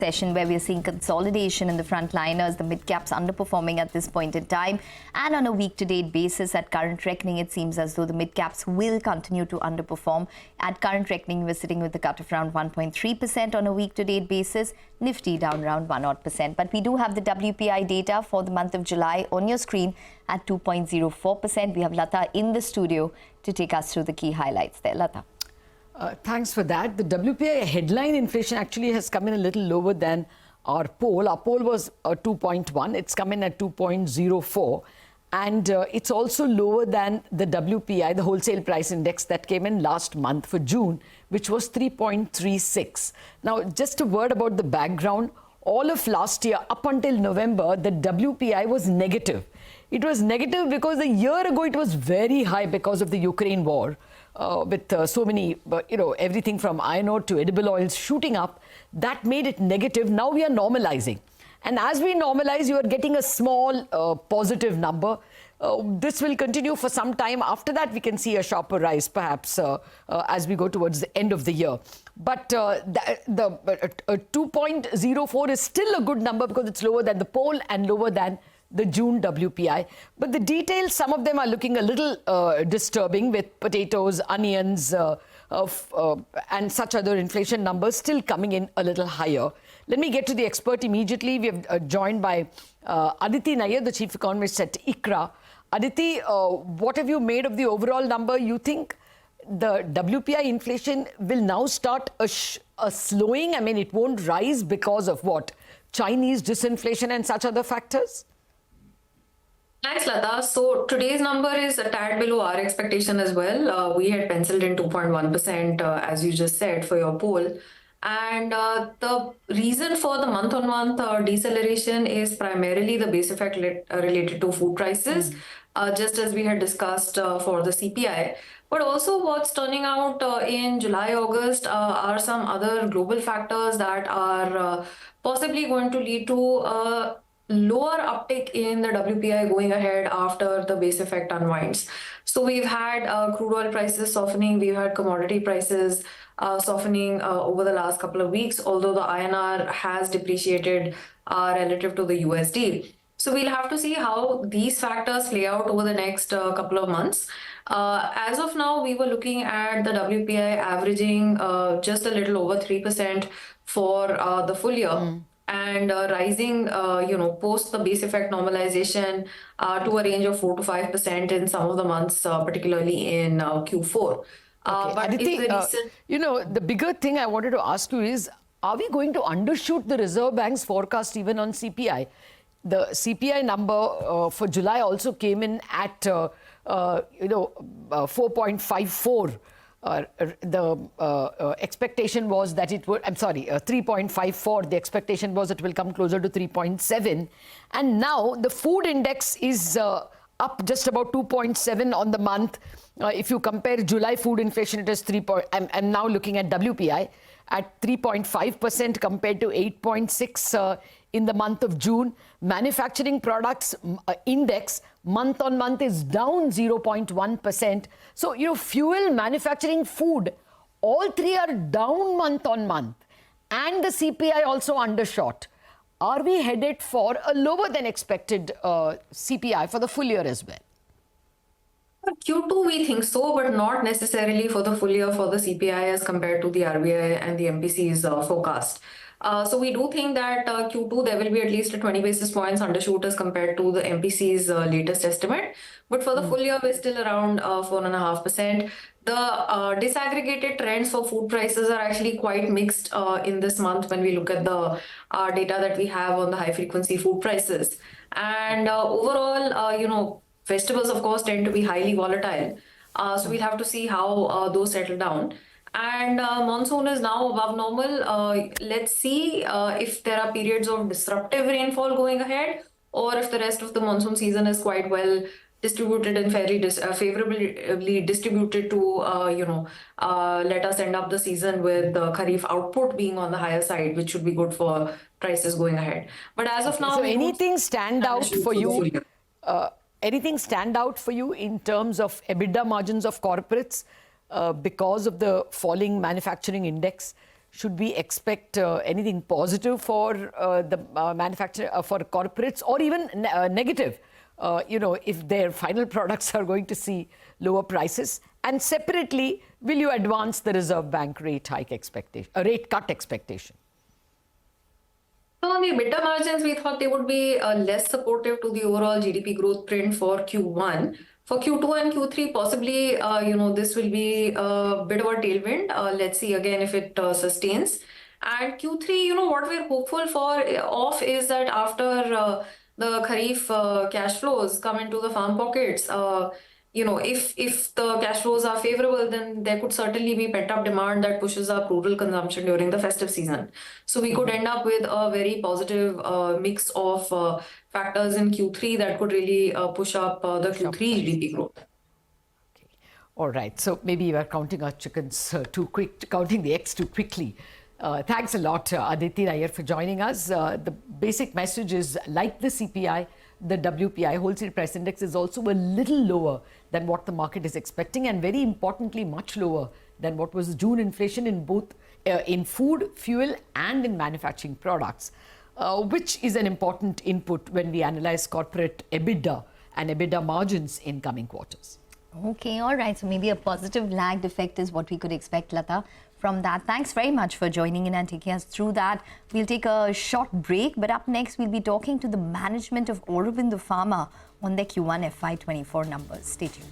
Session where we are seeing consolidation in the frontliners, the mid-caps underperforming at this point in time. And on a week-to-date basis, at current reckoning, it seems as though the mid-caps will continue to underperform. At current reckoning, we're sitting with the cut of around 1.3% on a week-to-date basis. Nifty down around 1%. But we do have the WPI data for the month of July on your screen at 2.04%. We have Latha in the studio to take us through the key highlights there. Latha. Thanks for that. The WPI headline inflation actually has come in a little lower than our poll. Our poll was 2.1. It's come in at 2.04. And it's also lower than the WPI, the wholesale price index that came in last month for June, which was 3.36. Now, just a word about the background. All of last year, up until November, the WPI was negative. It was negative because a year ago it was very high because of the Ukraine war. With so many, everything from iron ore to edible oils shooting up, that made it negative. Now we are normalizing. And as we normalize, you are getting a small positive number. This will continue for some time. After that, we can see a sharper rise, perhaps, as we go towards the end of the year. But the 2.04 is still a good number because it's lower than the poll and lower than the June WPI. But the details, some of them are looking a little disturbing, with potatoes, onions, and such other inflation numbers still coming in a little higher. Let me get to the expert immediately. We have joined by Aditi Nayar, the chief economist at ICRA. Aditi, what have you made of the overall number? You think the WPI inflation will now start a slowing? I mean, it won't rise because of what? Chinese disinflation and such other factors? Thanks, Latha. So today's number is a tad below our expectation as well. We had penciled in 2.1%, as you just said, for your poll. And the reason for the month-on-month deceleration is primarily the base effect related to food prices, just as we had discussed for the CPI. But also what's turning out in July, August are some other global factors that are possibly going to lead to lower uptick in the WPI going ahead after the base effect unwinds. So we've had crude oil prices softening, we've had commodity prices softening over the last couple of weeks, although the INR has depreciated relative to the USD. So we'll have to see how these factors play out over the next couple of months. As of now, we were looking at the WPI averaging just a little over 3% for the full year. And rising, post the base effect normalization to a range of 4 to 5% in some of the months, particularly in Q4. But Aditi, the bigger thing I wanted to ask you is, are we going to undershoot the Reserve Bank's forecast even on CPI? The CPI number for July also came in at, 4.54. The expectation was that it would, 3.54. The expectation was it will come closer to 3.7. And now the food index is up just about 2.7 on the month. If you compare July food inflation, it is 3. I'm now looking at WPI at 3.5% compared to 8.6 in the month of June. Manufacturing products index month on month is down 0.1%. So, fuel, manufacturing, food, all three are down month on month. And the CPI also undershot. Are we headed for a lower than expected CPI for the full year as well? For Q2, we think so, but not necessarily for the full year for the CPI as compared to the RBI and the MPC's forecast. So we do think that Q2, there will be at least a 20 basis points undershoot as compared to the MPC's latest estimate. But for the full year, we're still around 4.5%. The disaggregated trends for food prices are actually quite mixed in this month when we look at the data that we have on the high-frequency food prices. And overall, vegetables, of course, tend to be highly volatile. So we'll have to see how those settle down. And monsoon is now above normal. Let's see if there are periods of disruptive rainfall going ahead, or if the rest of the monsoon season is quite well distributed and fairly favorably distributed to, let us end up the season with the Kharif output being on the higher side, which should be good for prices going ahead. But as of now, so anything stand out for you? Anything stand out for you in terms of EBITDA margins of corporates because of the falling manufacturing index? should we expect anything positive for the manufacturer, for corporates, or even negative? If their final products are going to see lower prices? And separately, will you advance the Reserve Bank rate cut expectation? So on the EBITDA margins, we thought they would be less supportive to the overall GDP growth trend for Q1. For Q2 and Q3, possibly, this will be a bit of a tailwind. Let's see again if it sustains. And Q3, what we're hopeful of is that after the Kharif cash flows come into the farm pockets, if the cash flows are favorable, then there could certainly be pent-up demand that pushes up rural consumption during the festive season. So we could end up with a very positive mix of factors in Q3 that could really push up the Q3 GDP growth. Okay. All right. So maybe we're counting our chickens counting the eggs too quickly. Thanks a lot, Aditi Nayar, for joining us. The basic message is, like the CPI, the WPI, Wholesale Price Index, is also a little lower than what the market is expecting, and very importantly, much lower than what was June inflation in both in food, fuel, and in manufacturing products, which is an important input when we analyze corporate EBITDA and EBITDA margins in coming quarters. Okay, all right. So maybe a positive lagged effect is what we could expect, Latha, from that. Thanks very much for joining in and taking us through that. We'll take a short break, but up next we'll be talking to the management of Aurobindo Pharma on their Q1 FY24 numbers. Stay tuned.